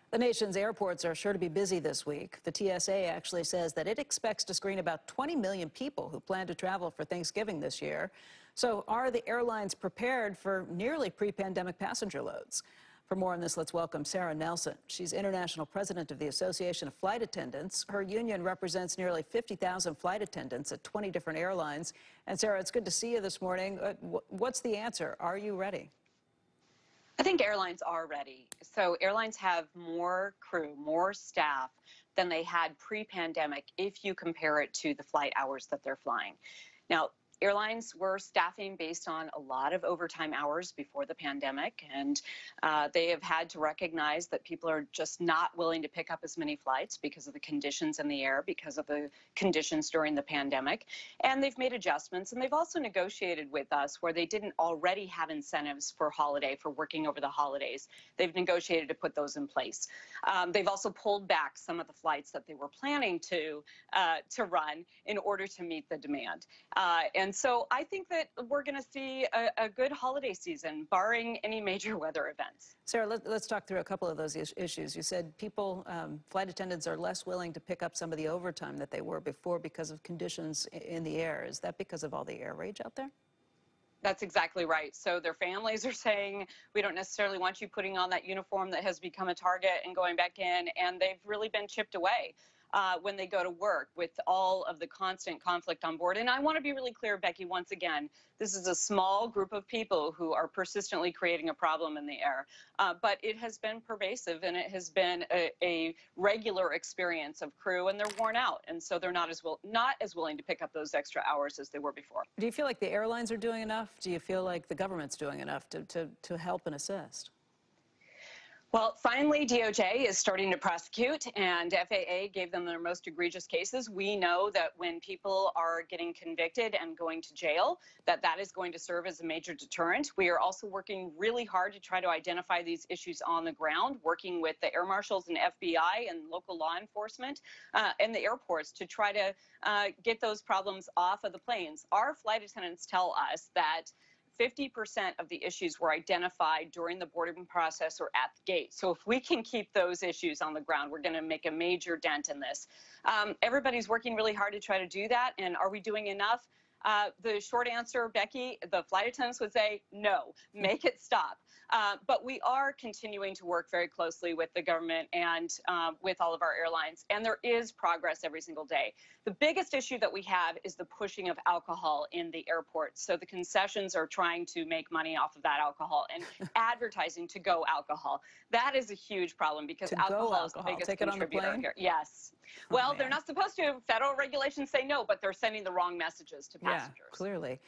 The nation's airports are sure to be busy this week. The TSA actually says that it expects to screen about 20 million people who plan to travel for Thanksgiving this year. So are the airlines prepared for nearly pre-pandemic passenger loads? For more on this, let's welcome Sara Nelson. She's international president of the Association of Flight Attendants. Her union represents nearly 50,000 flight attendants at 20 different airlines. And Sara, it's good to see you this morning. What's the answer? Are you ready? I think airlines are ready. So airlines have more crew, more staff than they had pre-pandemic if you compare it to the flight hours that they're flying. Now, airlines were staffing based on a lot of overtime hours before the pandemic, and they have had to recognize that people are just not willing to pick up as many flights because of the conditions in the air, because of the conditions during the pandemic. And they've made adjustments, and they've also negotiated with us where they didn't already have incentives for working over the holidays. They've negotiated to put those in place. They've also pulled back some of the flights that they were planning to run in order to meet the demand. And so I think that we're going to see a good holiday season, barring any major weather events. Sara, let's talk through a couple of those issues. You said flight attendants are less willing to pick up some of the overtime that they were before because of conditions in the air. Is that because of all the air rage out there? That's exactly right. So their families are saying, we don't necessarily want you putting on that uniform that has become a target and going back in, and they've really been chipped away when they go to work with all of the constant conflict on board. And I want to be really clear, Becky, once again, this is a small group of people who are persistently creating a problem in the air. But it has been pervasive, and it has been a regular experience of crew, and they're worn out. And so they're not as willing to pick up those extra hours as they were before. Do you feel like the airlines are doing enough? Do you feel like the government's doing enough to help and assist? Well, finally, DOJ is starting to prosecute, and FAA gave them their most egregious cases. We know that when people are getting convicted and going to jail, that is going to serve as a major deterrent. We are also working really hard to try to identify these issues on the ground, working with the air marshals and FBI and local law enforcement and the airports to try to get those problems off of the planes. Our flight attendants tell us that 50% of the issues were identified during the boarding process or at the gate. So if we can keep those issues on the ground, we're going to make a major dent in this. Everybody's working really hard to try to do that. And are we doing enough? The short answer, Becky, the flight attendants would say, no, make it stop. But we are continuing to work very closely with the government and with all of our airlines, and there is progress every single day. The biggest issue that we have is the pushing of alcohol in the airports. So the concessions are trying to make money off of that alcohol and advertising to-go alcohol. That is a huge problem because alcohol is the biggest contributor here. Yes. Well, they're not supposed to. Federal regulations say no, but they're sending the wrong messages to passengers. Yeah, clearly.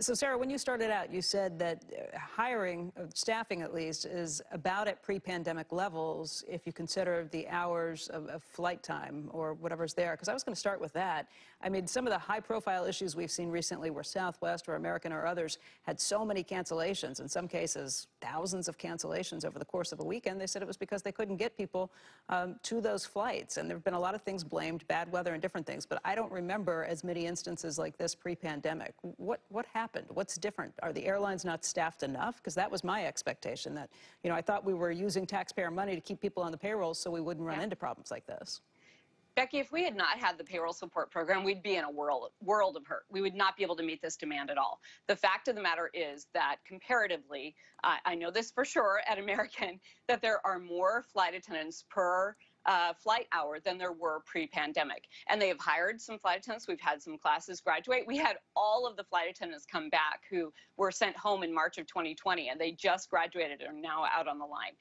So, Sara, when you started out, you said that hiring, staffing at least, is about at pre-pandemic levels if you consider the hours of flight time or whatever's there. Because I was going to start with that. I mean, some of the high-profile issues we've seen recently where Southwest or American or others had so many cancellations, in some cases thousands of cancellations over the course of a weekend. They said it was because they couldn't get people to those flights. And there have been a lot of things blamed, bad weather and different things. But I don't remember as many instances like this pre-pandemic. What happened? What's different? Are the airlines not staffed enough? Because that was my expectation, that, you know, I thought we were using taxpayer money to keep people on the payroll so we wouldn't run into problems like this. Becky, if we had not had the payroll support program, we'd be in a world of hurt. We would not be able to meet this demand at all. The fact of the matter is that comparatively, I know this for sure at American, that there are more flight attendants per flight hour than there were pre-pandemic. And they have hired some flight attendants. We've had some classes graduate. We had all of the flight attendants come back who were sent home in March of 2020, and they just graduated and are now out on the line.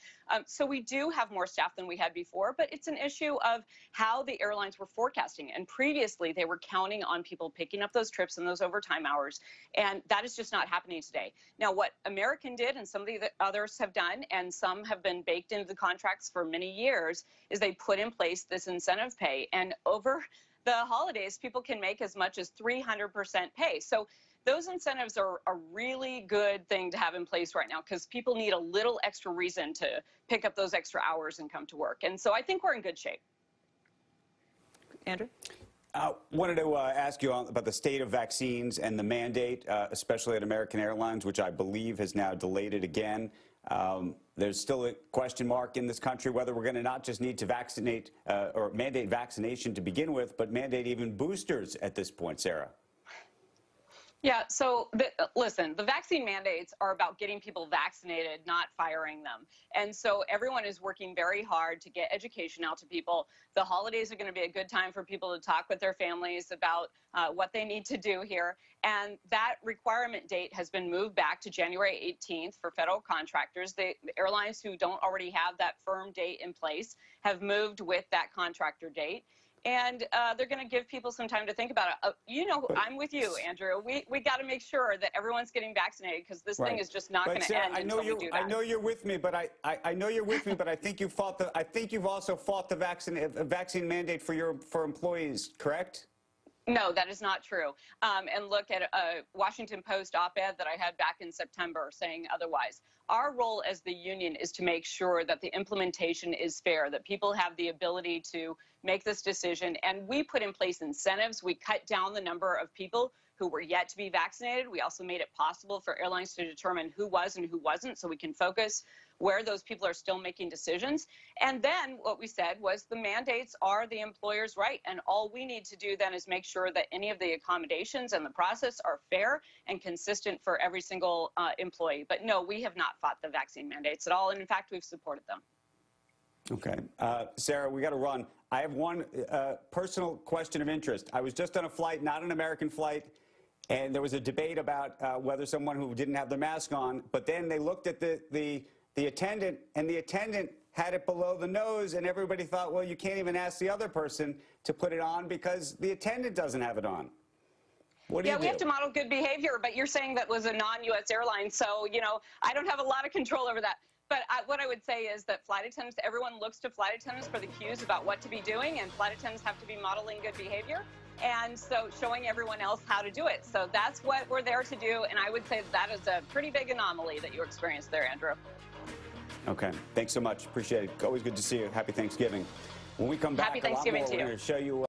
So we do have more staff than we had before, but it's an issue of how the airlines were forecasting. And previously, they were counting on people picking up those trips and those overtime hours, and that is just not happening today. Now, what American did, and some of the others have done, and some have been baked into the contracts for many years, is they put in place this incentive pay. And over the holidays, people can make as much as 300% pay. So those incentives are a really good thing to have in place right now because people need a little extra reason to pick up those extra hours and come to work. And so I think we're in good shape. Andrew? Wanted to ask you about the state of vaccines and the mandate, especially at American Airlines, which I believe has now delayed it again. There's still a question mark in this country whether we're going to not just need to vaccinate or mandate vaccination to begin with, but mandate even boosters at this point, Sara. Yeah, so listen, the vaccine mandates are about getting people vaccinated, not firing them. And so everyone is working very hard to get education out to people. The holidays are going to be a good time for people to talk with their families about what they need to do here. And that requirement date has been moved back to January 18th for federal contractors. The airlines who don't already have that firm date in place have moved with that contractor date. And they're going to give people some time to think about it. You know, I'm with you, Andrew. We got to make sure that everyone's getting vaccinated because this thing is just not going to end until we do that. I know you're with me, but I know you're with me, but I think you fought the. I think you've also fought the vaccine mandate for employees, correct? No, that is not true. And look at a Washington Post op-ed that I had back in September saying otherwise. Our role as the union is to make sure that the implementation is fair, that people have the ability to make this decision. And we put in place incentives. We cut down the number of people who were yet to be vaccinated. We also made it possible for airlines to determine who was and who wasn't, so we can focus where those people are still making decisions. And then what we said was the mandates are the employer's right. And all we need to do then is make sure that any of the accommodations and the process are fair and consistent for every single employee. But no, we have not fought the vaccine mandates at all. And in fact, we've supported them. Okay. Sara, we got to run. I have one personal question of interest. I was just on a flight, not an American flight, and there was a debate about whether someone who didn't have their mask on, but then they looked at the attendant, and the attendant had it below the nose, and everybody thought, well, you can't even ask the other person to put it on because the attendant doesn't have it on. What do you do? We have to model good behavior, but you're saying that was a non-U.S. airline, so, you know, I don't have a lot of control over that. But what I would say is that flight attendants, everyone looks to flight attendants for the cues about what to be doing, and flight attendants have to be modeling good behavior. And so showing everyone else how to do it. So that's what we're there to do. And I would say that is a pretty big anomaly that you experienced there, Andrew. Okay. Thanks so much. Appreciate it. Always good to see you. Happy Thanksgiving. When we come back, Happy Thanksgiving to you. We're going to show you